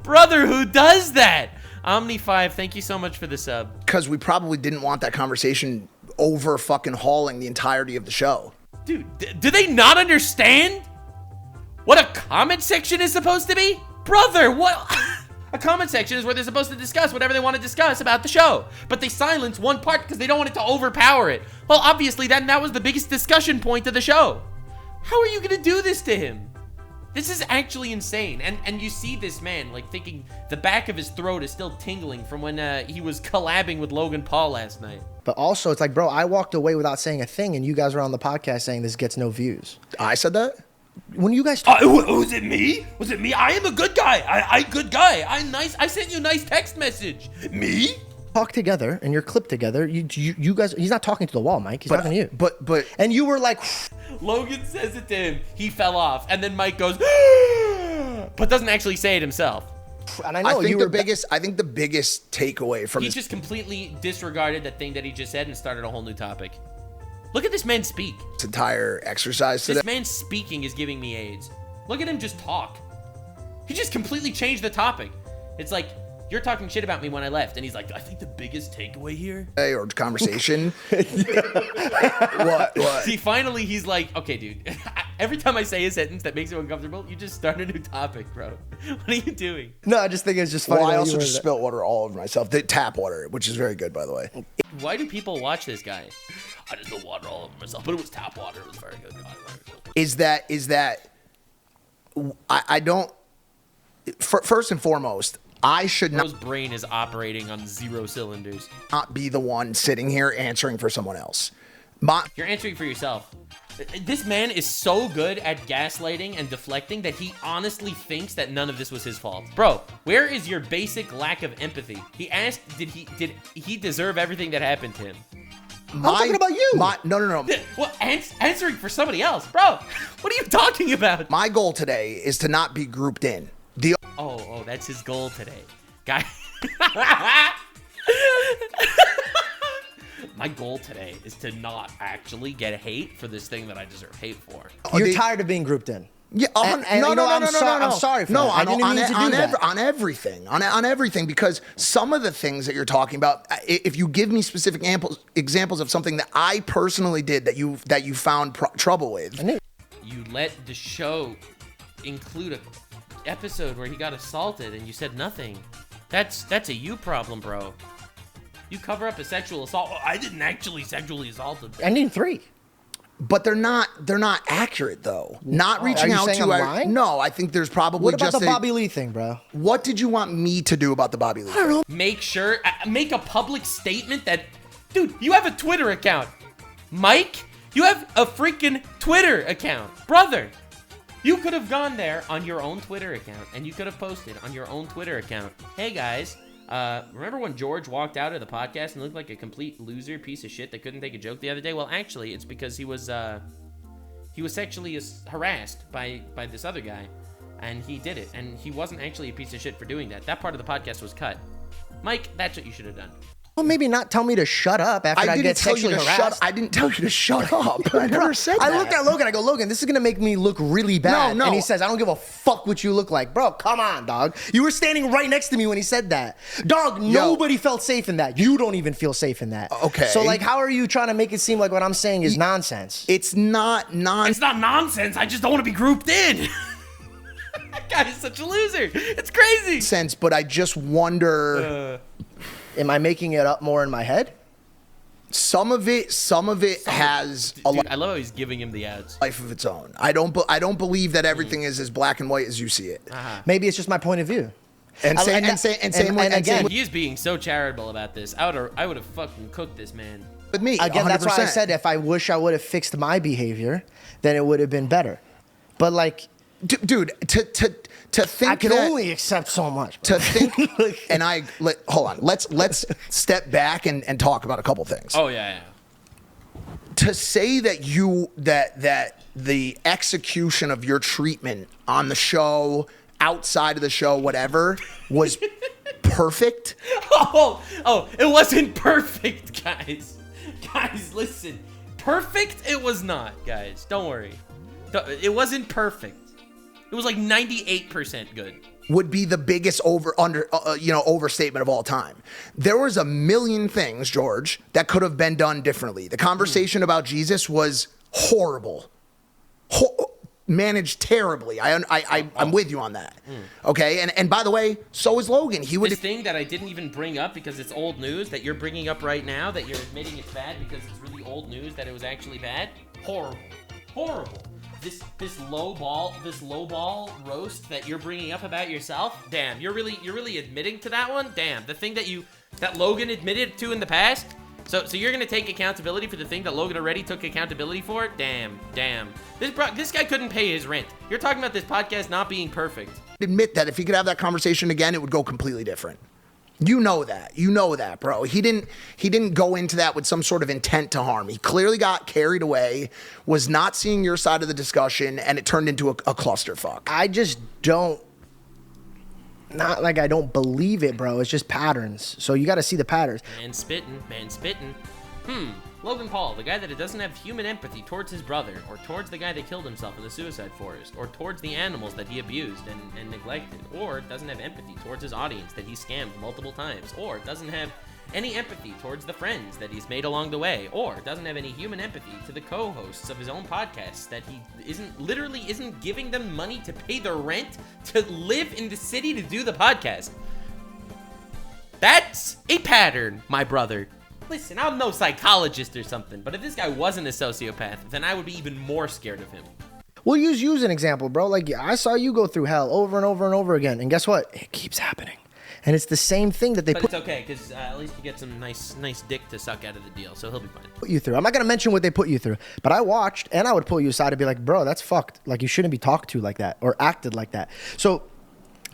Brother, who does that? Omni5, thank you so much for the sub. because we probably didn't want that conversation over fucking hauling the entirety of the show. Dude, do they not understand what a comment section is supposed to be? Brother, what? A comment section is where they're supposed to discuss whatever they want to discuss about the show. But they silence one part because they don't want it to overpower it. Well, obviously, that was the biggest discussion point of the show. How are you going to do this to him? This is actually insane. And you see this man, like, thinking the back of his throat is still tingling from when he was collabing with Logan Paul last night. But also, it's like, bro, I walked away without saying a thing, and you guys were on the podcast saying this gets no views. I said that? When you guys Was it me? Was it me? I am a good guy. I good guy. I'm nice. I sent you a nice text message. Me? talk together and you're clipped together, you guys, he's not talking to the wall, Mike. He's talking to you. But and you were like, Logan says it to him. He fell off, and then Mike goes, but doesn't actually say it himself. and I know I think you were I think the biggest takeaway from He this, just completely disregarded that thing that he just said and started a whole new topic. Look at this man speak. entire exercise today. This man speaking is giving me AIDS. Look at him just talk. He just completely changed the topic. It's like, you're talking shit about me when I left. And he's like, I think the biggest takeaway here. Or conversation. What? See, finally, he's like, okay, dude. Every time I say a sentence that makes you uncomfortable, you just start a new topic, bro. What are you doing? No, I just think it's just funny. Well, I that also you were just spilled water all over myself. The tap water, which is very good, by the way. Why do people watch this guy? I just spilled water all over myself, but it was tap water. It was very good. Is that I don't. First and foremost, I should Bro's brain is operating on 0 cylinders. not be the one sitting here answering for someone else. You're answering for yourself. This man is so good at gaslighting and deflecting that he honestly thinks that none of this was his fault. Bro, where is your basic lack of empathy? He asked, did he deserve everything that happened to him? I'm talking about you. No. Well, answering for somebody else, bro. What are you talking about? My goal today is to not be grouped in. Oh, that's his goal today, guy. My goal today is to not actually get hate for this thing that I deserve hate for. You're tired of being grouped in. Yeah, no. I'm sorry for that. I didn't mean to do that. On everything, because some of the things that you're talking about, if you give me specific examples of something that I personally did that you found trouble with, you let the show include a episode where he got assaulted and you said nothing. That's a you problem, bro. You cover up a sexual assault. Oh, I didn't actually sexually assault him. I need 3. But they're not accurate though. Not reaching out to. No, I think there's probably what about the Bobby Lee thing, bro? What did you want me to do about the Bobby Lee thing? I don't know. Make a public statement that, dude, you have a Twitter account. Mike, you have a freaking Twitter account. Brother, you could have gone there on your own Twitter account and you could have posted on your own Twitter account, hey guys, remember when George walked out of the podcast and looked like a complete loser piece of shit that couldn't take a joke the other day? Well, actually, it's because he was sexually harassed by this other guy, and he did it, and he wasn't actually a piece of shit for doing that. That part of the podcast was cut. Mike, that's what you should have done. Well, maybe not tell me to shut up after I get sexually harassed. I didn't tell you to shut up. I never said that. I looked at Logan. I go, Logan, this is going to make me look really bad. No. And he says, I don't give a fuck what you look like. Bro, come on, dog. You were standing right next to me when he said that. Dog, nobody felt safe in that. You don't even feel safe in that. Okay. So, like, how are you trying to make it seem like what I'm saying is nonsense? It's not nonsense. It's not nonsense. I just don't want to be grouped in. That guy is such a loser. It's crazy. But I just wonder... Am I making it up more in my head? Some of it has a Dude, I love how he's giving him the ads. Life of its own. I don't believe that everything is as black and white as you see it. Maybe it's just my point of view. And again, he is being so charitable about this. I would have fucking cooked this man. With me, again, 100%. That's why I said if I wish I would have fixed my behavior, then it would have been better. But like, dude, to think I can only accept so much. To think, and hold on. Let's step back and talk about a couple things. Oh yeah. To say that the execution of your treatment on the show, outside of the show, whatever, was perfect. Oh, it wasn't perfect, guys. Guys, listen. Perfect? It was not, guys. Don't worry. It wasn't perfect. It was like 98% good. Would be the biggest overstatement of all time. There was a million things, George, that could have been done differently. The conversation about Jesus was horrible. Managed terribly. I'm with you on that. Okay, and by the way, so is Logan. This thing that I didn't even bring up because it's old news that you're bringing up right now, that you're admitting it's bad because it's really old news that it was actually bad. Horrible. This low ball roast that you're bringing up about yourself. Damn, you're really admitting to that one. Damn, the thing that Logan admitted to in the past. So you're gonna take accountability for the thing that Logan already took accountability for? Damn. This guy couldn't pay his rent. You're talking about this podcast not being perfect. Admit that if he could have that conversation again, it would go completely different. You know that, bro. He didn't go into that with some sort of intent to harm. He clearly got carried away, was not seeing your side of the discussion, and it turned into a clusterfuck. I just don't. Not like I don't believe it, bro. It's just patterns. So you got to see the patterns. Man spitting. Logan Paul, the guy that doesn't have human empathy towards his brother, or towards the guy that killed himself in the suicide forest, or towards the animals that he abused and neglected, or doesn't have empathy towards his audience that he scammed multiple times, or doesn't have any empathy towards the friends that he's made along the way, or doesn't have any human empathy to the co-hosts of his own podcasts that he isn't giving them money to pay their rent to live in the city to do the podcast. That's a pattern, my brother. Listen, I'm no psychologist or something, but if this guy wasn't a sociopath, then I would be even more scared of him. We'll use you as an example, bro. Like, I saw you go through hell over and over and over again, and guess what? It keeps happening. And it's the same thing that But it's okay, because at least you get some nice dick to suck out of the deal, so he'll be fine. Put you through. I'm not going to mention what they put you through, but I watched, and I would pull you aside and be like, bro, that's fucked. Like, you shouldn't be talked to like that or acted like that. So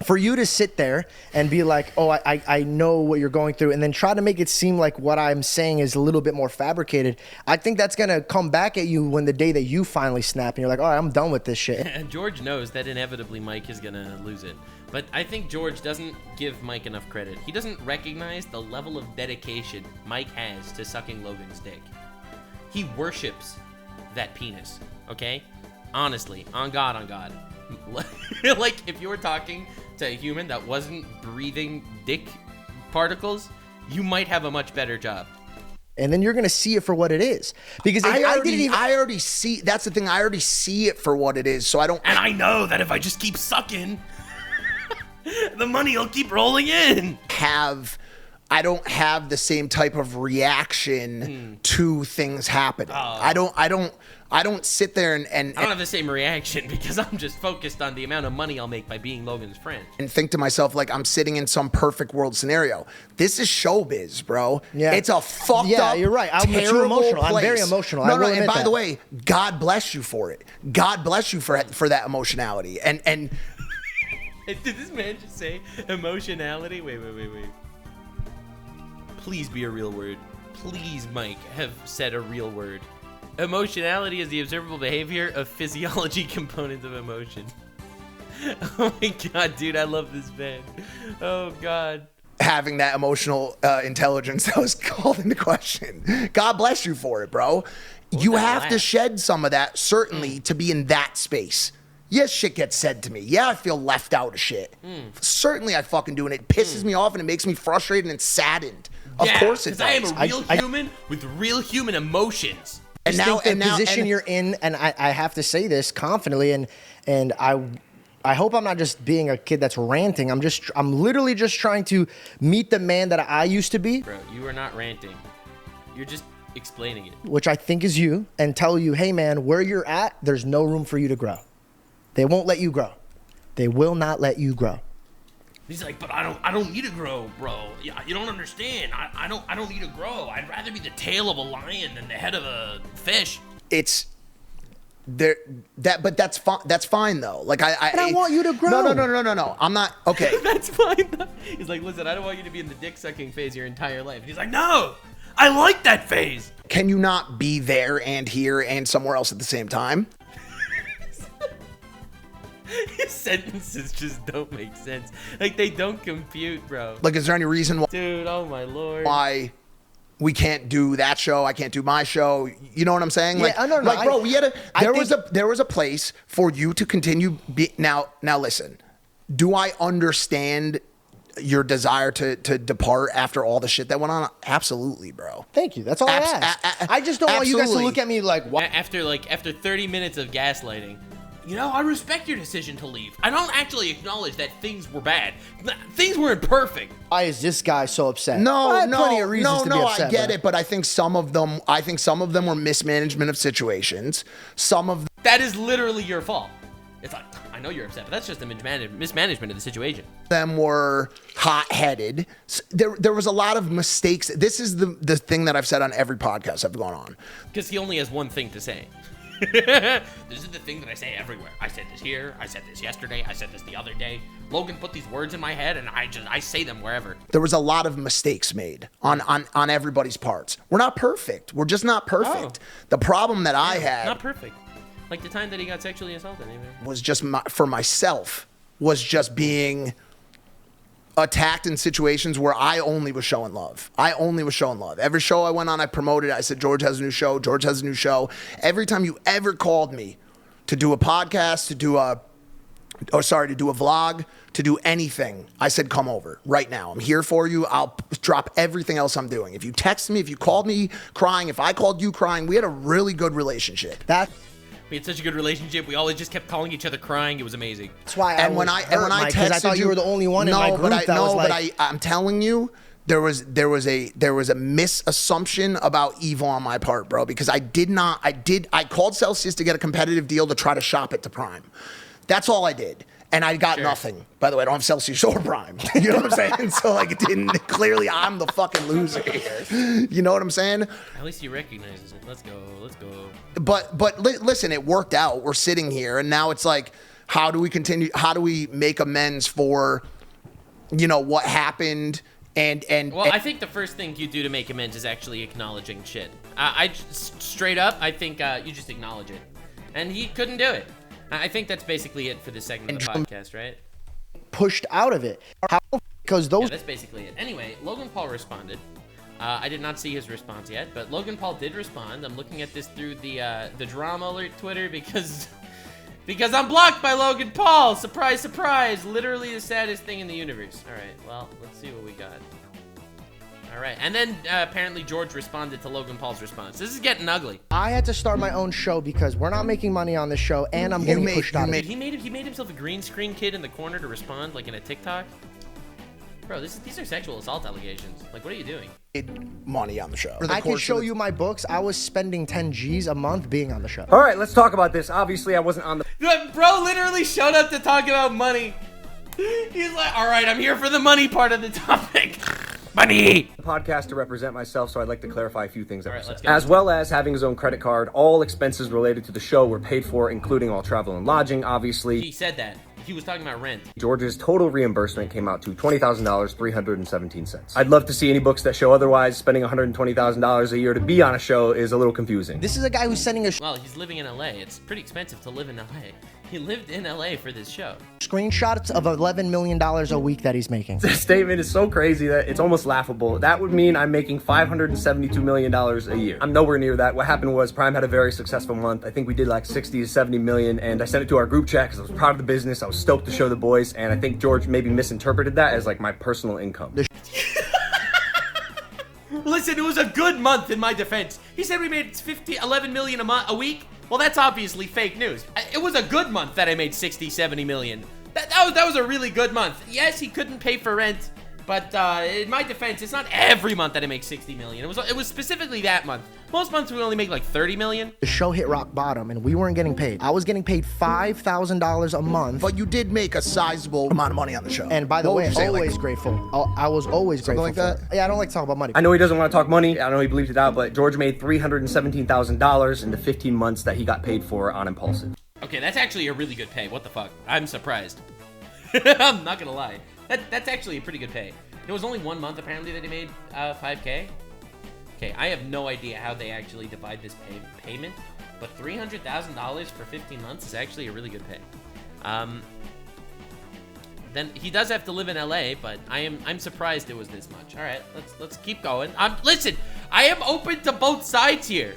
For you to sit there and be like, oh, I know what you're going through, and then try to make it seem like what I'm saying is a little bit more fabricated, I think that's going to come back at you when the day that you finally snap and you're like, all right, I'm done with this shit. And George knows that inevitably Mike is going to lose it. But I think George doesn't give Mike enough credit. He doesn't recognize the level of dedication Mike has to sucking Logan's dick. He worships that penis, okay? Honestly, on God, on God. Like, if you were talking to a human that wasn't breathing dick particles, you might have a much better job. And then you're gonna see it for what it is, because I already see. That's the thing. I already see it for what it is. So I don't. And I know that if I just keep sucking, the money will keep rolling in. I don't have the same type of reaction to things happening. I don't sit there and I don't have the same reaction because I'm just focused on the amount of money I'll make by being Logan's friend. And think to myself like I'm sitting in some perfect world scenario. This is showbiz, bro. Yeah. It's a fucked up, yeah, you're right. I'm too emotional. Place. I'm very emotional. No, and by the way, God bless you for it. God bless you for that emotionality. And did this man just say emotionality? Wait. Please be a real word. Please, Mike, have said a real word. Emotionality is the observable behavior of physiology components of emotion. Oh my God, dude, I love this man. Oh God. Having that emotional intelligence that was called into question. God bless you for it, bro. You have to shed some of that, certainly, to be in that space. Yes, shit gets said to me. Yeah, I feel left out of shit. Certainly I fucking do, and it pisses me off, and it makes me frustrated and saddened. Of course it does. I am a real human with real human emotions. And now, the position you're in, and I have to say this confidently, and I hope I'm not just being a kid that's ranting. I'm literally just trying to meet the man that I used to be. Bro, you are not ranting. You're just explaining it. Which I think is you, and tell you, hey man, where you're at, there's no room for you to grow. They won't let you grow. They will not let you grow. He's like, but I don't need to grow, bro. Yeah, you don't understand. I don't need to grow. I'd rather be the tail of a lion than the head of a fish. It's there but that's fine. That's fine though. Like I want you to grow. No. I'm not okay. That's fine. He's like, listen, I don't want you to be in the dick sucking phase your entire life. He's like, no, I like that phase. Can you not be there and here and somewhere else at the same time? His sentences just don't make sense. Like, they don't compute, bro. Like, is there any reason why, dude, oh my Lord, why we can't do that show? I can't do my show. You know what I'm saying? Like, yeah, no, like, bro, there was a place for you to continue. Now, listen. Do I understand your desire to depart after all the shit that went on? Absolutely, bro. Thank you. That's all I ask. I just don't want you guys to look at me like, what? After 30 minutes of gaslighting. You know, I respect your decision to leave. I don't actually acknowledge that things were bad. Things weren't perfect. Why is this guy so upset? No, I get it, but I think some of them were mismanagement of situations. That is literally your fault. It's like, I know you're upset, but that's just a mismanagement of the situation. Them were hot-headed. There was a lot of mistakes. This is the thing that I've said on every podcast I've gone on. Because he only has one thing to say. This is the thing that I say everywhere. I said this here. I said this yesterday. I said this the other day. Logan put these words in my head, and I say them wherever. There was a lot of mistakes made on everybody's parts. We're not perfect. We're just not perfect. Oh. The problem that I had, not perfect. Like the time that he got sexually assaulted, was just for myself. Was just being attacked in situations where I only was showing love. Every show I went on, I promoted. I said, George has a new show. George has a new show. Every time you ever called me to do a podcast, to do a vlog, to do anything, I said, come over right now. I'm here for you. I'll drop everything else I'm doing. If you text me, if you called me crying, if I called you crying, we had a really good relationship. We had such a good relationship. We always just kept calling each other crying. It was amazing. That's why when I texted you, I thought you were the only one in my group I'm telling you, there was a misassumption about evil on my part, bro, because I called Celsius to get a competitive deal to try to shop it to Prime. That's all I did. And I got nothing. By the way, I don't have Celsius or Prime. You know what I'm saying? So, like, clearly I'm the fucking loser here. You know what I'm saying? At least he recognizes it. Let's go. But listen, it worked out. We're sitting here, and now it's like, How do we continue? How do we make amends for, you know, what happened? Well, I think the first thing you do to make amends is actually acknowledging shit. I straight up, I think you just acknowledge it, and he couldn't do it. I think that's basically it for this segment of the podcast, right? Pushed out of it. How? Because those. Yeah, that's basically it. Anyway, Logan Paul responded. I did not see his response yet, but Logan Paul did respond. I'm looking at this through the drama alert Twitter because I'm blocked by Logan Paul. Surprise, surprise. Literally the saddest thing in the universe. All right, well, let's see what we got. All right, and then apparently George responded to Logan Paul's response. This is getting ugly. I had to start my own show because we're not making money on the show, and I'm getting pushed out of it. He made himself a green screen kid in the corner to respond, like in a TikTok. Bro, these are sexual assault allegations. Like, what are you doing? Money on the show. I can show you my books. I was spending 10 G's a month being on the show. All right, let's talk about this. Obviously, I wasn't on the... Bro literally showed up to talk about money. He's like, all right, I'm here for the money part of the topic. Money! podcast to represent myself, so I'd like to clarify a few things. All right, let's go. As well as having his own credit card, all expenses related to the show were paid for, including all travel and lodging, obviously. He said that. He was talking about rent. George's total reimbursement came out to $20,000, 317 cents. I'd love to see any books that show otherwise. Spending $120,000 a year to be on a show is a little confusing. This is a guy who's sending a Well, he's living in LA. It's pretty expensive to live in LA. He lived in LA for this show. screenshots of $11 million a week that he's making. This statement is so crazy that it's almost laughable. That would mean I'm making $572 million a year. I'm nowhere near that. What happened was Prime had a very successful month. I think we did like 60 to 70 million, and I sent it to our group chat because I was proud of the business. I was stoked to show the boys, and I think George maybe misinterpreted that as like my personal income. Listen, it was a good month in my defense. He said we made 11 million a week. Well, that's obviously fake news. It was a good month that I made 60, 70 million. That was a really good month. Yes, he couldn't pay for rent, but in my defense, it's not every month that I make 60 million. It was specifically that month. Most months we only make like 30 million. The show hit rock bottom and we weren't getting paid. I was getting paid $5,000 a month. But you did make a sizable amount of money on the show. And by the way, always like, grateful. I was always grateful like for that? it. Yeah, I don't like to talk about money. I know he doesn't want to talk money. I know he believes it out, but George made $317,000 in the 15 months that he got paid for on Impulsive. Okay, that's actually a really good pay. What the fuck? I'm surprised. I'm not gonna lie. That's actually a pretty good pay. There was only 1 month apparently that he made 5K. Okay, I have no idea how they actually divide this payment, but $300,000 for 15 months is actually a really good pay. Then he does have to live in LA, but I'm surprised it was this much. All right, let's keep going. Listen, I am open to both sides here.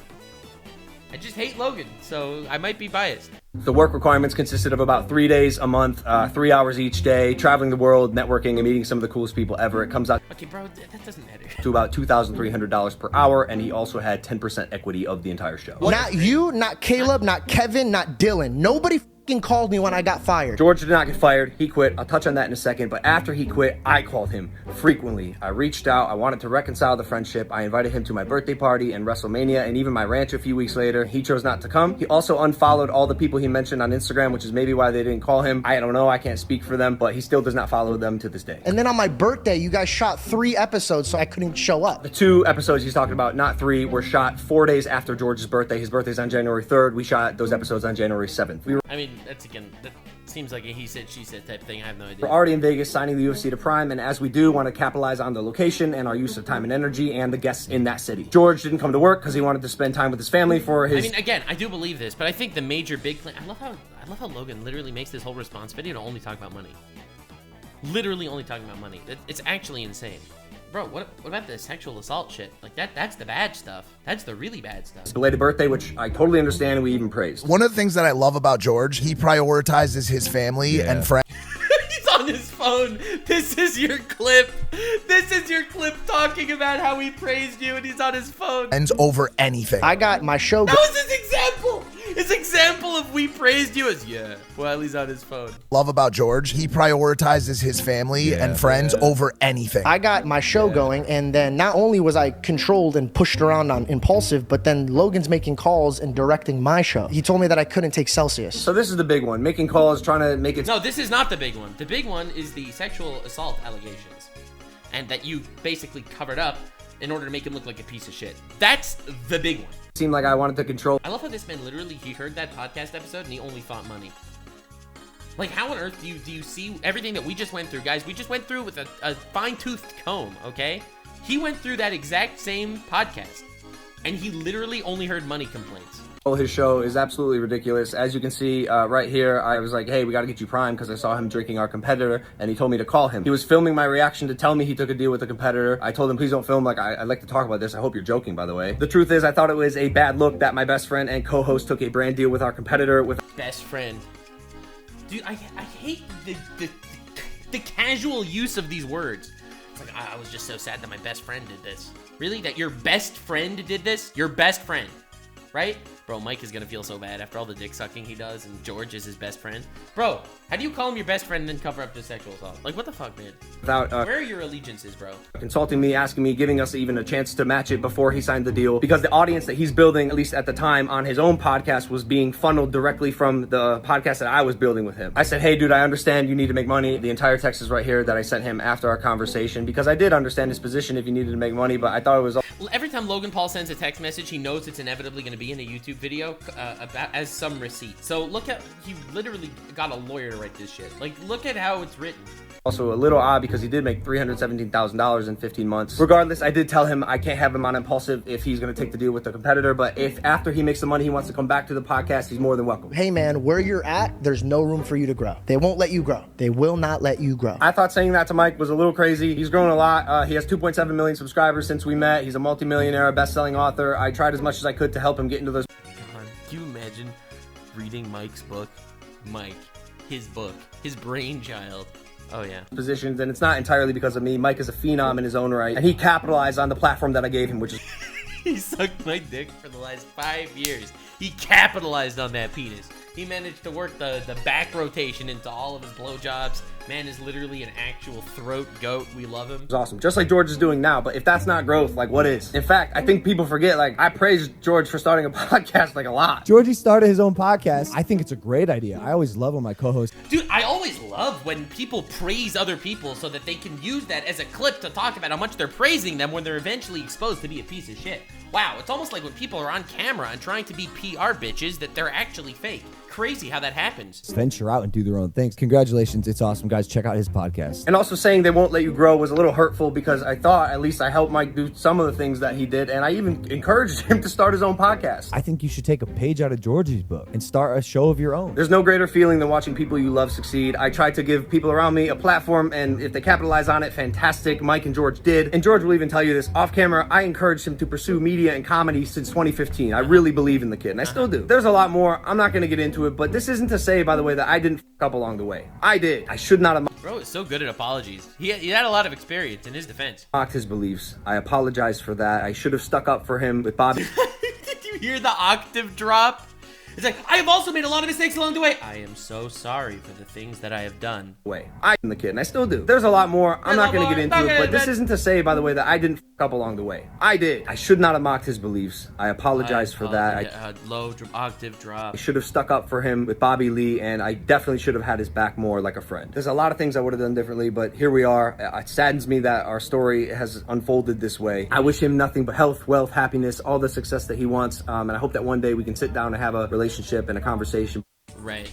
I just hate Logan, so I might be biased. The work requirements consisted of about 3 days a month, 3 hours each day, traveling the world, networking, and meeting some of the coolest people ever. It comes out Okay, bro, that doesn't matter. to about $2,300 per hour, and he also had 10% equity of the entire show. Not you, not Caleb, not Kevin, not Dylan. Nobody fucking called me when I got fired. George did not get fired. He quit. I'll touch on that in a second. But after he quit, I called him frequently. I reached out. I wanted to reconcile the friendship. I invited him to my birthday party and WrestleMania and even my ranch a few weeks later. He chose not to come. He also unfollowed all the people he mentioned on Instagram, which is maybe why they didn't call him. I don't know. I can't speak for them, but he still does not follow them to this day. And then on my birthday, you guys shot 3 episodes, so I couldn't show up. The 2 episodes he's talking about, not 3, were shot 4 days after George's birthday. His birthday's on January 3rd. We shot those episodes on January 7th. I mean, that seems like a he said, she said type thing. I have no idea. We're already in Vegas signing the UFC to Prime, and as we do, want to capitalize on the location and our use of time and energy and the guests in that city. George didn't come to work because he wanted to spend time with his family for his... I mean, again, I do believe this, but I think the major big claim... I love how Logan literally makes this whole response video to only talk about money. Literally only talking about money. It's actually insane. Bro, what about the sexual assault shit? Like, that's the bad stuff. That's the really bad stuff. belated birthday, which I totally understand and we even praised. One of the things that I love about George, he prioritizes his family and friends. He's on his phone. This is your clip. This is your clip talking about how he praised you and he's on his phone. Over anything. I got my show. That was his example. His example of we praised you is, yeah, while he's on his phone. Love about George, he prioritizes his family and friends over anything. I got my show going, and then not only was I controlled and pushed around on Impulsive, but then Logan's making calls and directing my show. He told me that I couldn't take Celsius. So this is the big one, making calls, trying to make it... No, this is not the big one. The big one is the sexual assault allegations. And that you basically covered up in order to make him look like a piece of shit. That's the big one. Seemed like I wanted to control... I love how this man literally, he heard that podcast episode and he only thought money. Like, how on earth do you see everything that we just went through? Guys, we just went through with a fine-toothed comb, okay? He went through that exact same podcast, and he literally only heard money complaints. His show is absolutely ridiculous. As you can see right here, I was like, hey, we got to get you Prime because I saw him drinking our competitor, and he told me to call him. He was filming my reaction to tell me he took a deal with a competitor. I told him, please don't film. Like, I'd like to talk about this. I hope you're joking, by the way. The truth is, I thought it was a bad look that my best friend and co-host took a brand deal with our competitor. Best friend. Dude, I hate the casual use of these words. It's like, I was just so sad that my best friend did this. Really? That your best friend did this? Your best friend, right? Bro, Mike is gonna feel so bad after all the dick sucking he does, and George is his best friend. Bro, how do you call him your best friend and then cover up the sexual assault? Like, what the fuck, man? Where are your allegiances, bro? Consulting me, asking me, giving us even a chance to match it before he signed the deal, because the audience that he's building, at least at the time, on his own podcast was being funneled directly from the podcast that I was building with him. I said, hey, dude, I understand you need to make money. The entire text is right here that I sent him after our conversation, because I did understand his position if he needed to make money, but I thought it was... Every time Logan Paul sends a text message, he knows it's inevitably going to be in a YouTube video as some receipt. So look at, he literally got a lawyer to write this shit. Like, look at how it's written. Also a little odd because he did make $317,000 in 15 months. Regardless, I did tell him I can't have him on Impulsive if he's going to take the deal with the competitor, but if after he makes the money he wants to come back to the podcast, he's more than welcome. Hey man, where you're at, there's no room for you to grow. They won't let you grow. They will not let you grow. I thought saying that to Mike was a little crazy. He's grown a lot. He has 2.7 million subscribers since we met. He's a multimillionaire, a best-selling author. I tried as much as I could to help him get into those... God, can you imagine reading Mike's book? Mike, his book, his brainchild. Oh yeah. Positions, and it's not entirely because of me. Mike is a phenom in his own right, and he capitalized on the platform that I gave him, which is... He sucked my dick for the last 5 years. He capitalized on that penis. He managed to work the back rotation into all of his blowjobs. Man is literally an actual throat goat. We love him. It's awesome. Just like George is doing now. But if that's not growth, like what is? In fact, I think people forget, like, I praised George for starting a podcast like a lot. Georgie started his own podcast. I think it's a great idea. I always love when my co-host... Dude, I always love when people praise other people so that they can use that as a clip to talk about how much they're praising them when they're eventually exposed to be a piece of shit. Wow, it's almost like when people are on camera and trying to be PR bitches that they're actually fake. Crazy how that happens. Venture out and do their own things. Congratulations. It's awesome, guys. Check out his podcast. And also saying they won't let you grow was a little hurtful because I thought at least I helped Mike do some of the things that he did, and I even encouraged him to start his own podcast. I think you should take a page out of Georgie's book and start a show of your own. There's no greater feeling than watching people you love succeed. I tried to give people around me a platform, and if they capitalize on it, fantastic. Mike and George did. And George will even tell you this off camera. I encouraged him to pursue media and comedy since 2015. I really believe in the kid, and I still do. There's a lot more. I'm not going to get into it, but this isn't to say, by the way, that I didn't fuck up along the way. I did. I should not have... Bro is so good at apologies. He had a lot of experience in his defense. Mocked his beliefs. I apologize for that. I should have stuck up for him with Bobby. Did you hear the octave drop? It's like, I have also made a lot of mistakes along the way. I am so sorry for the things that I have done. I am the kid, and I still do. There's a lot more. I'm not going to get into it, but this isn't to say, by the way, that I didn't fuck up along the way. I did. I should not have mocked his beliefs. I apologize for that. Octave drop. I should have stuck up for him with Bobby Lee, and I definitely should have had his back more like a friend. There's a lot of things I would have done differently, but here we are. It saddens me that our story has unfolded this way. I wish him nothing but health, wealth, happiness, all the success that he wants, and I hope that one day we can sit down and have a relationship and a conversation. Right.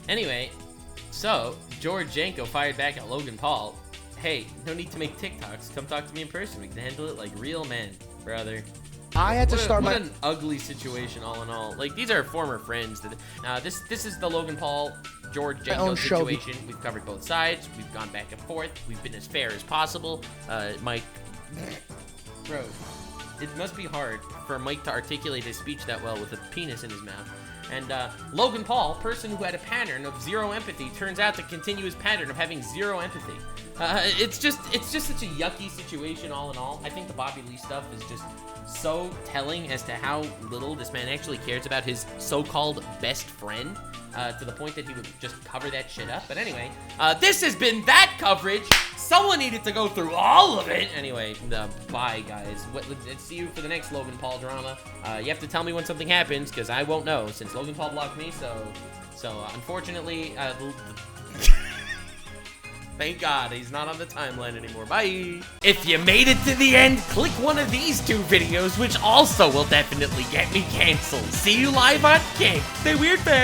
Anyway, so George JANKO fired back at Logan Paul. Hey, no need to make TikToks. Come talk to me in person. We can handle it like real men, brother. I had to start what an ugly situation, all in all. Like, these are former friends. This is the Logan Paul, George JANKO situation. We've covered both sides. We've gone back and forth. We've been as fair as possible. Mike, bro, it must be hard for Mike to articulate his speech that well with a penis in his mouth. And Logan Paul, person who had a pattern of zero empathy, turns out to continue his pattern of having zero empathy. It's just such a yucky situation, all in all. I think the Bobby Lee stuff is just so telling as to how little this man actually cares about his so-called best friend, to the point that he would just cover that shit up. But anyway, this has been that coverage. Someone needed to go through all of it. Anyway, bye, guys. Let's see you for the next Logan Paul drama. You have to tell me when something happens, because I won't know, since Logan Paul blocked me, so unfortunately, thank God he's not on the timeline anymore. Bye. If you made it to the end, click one of these two videos, which also will definitely get me canceled. See you live on Kink. Stay weird, fam.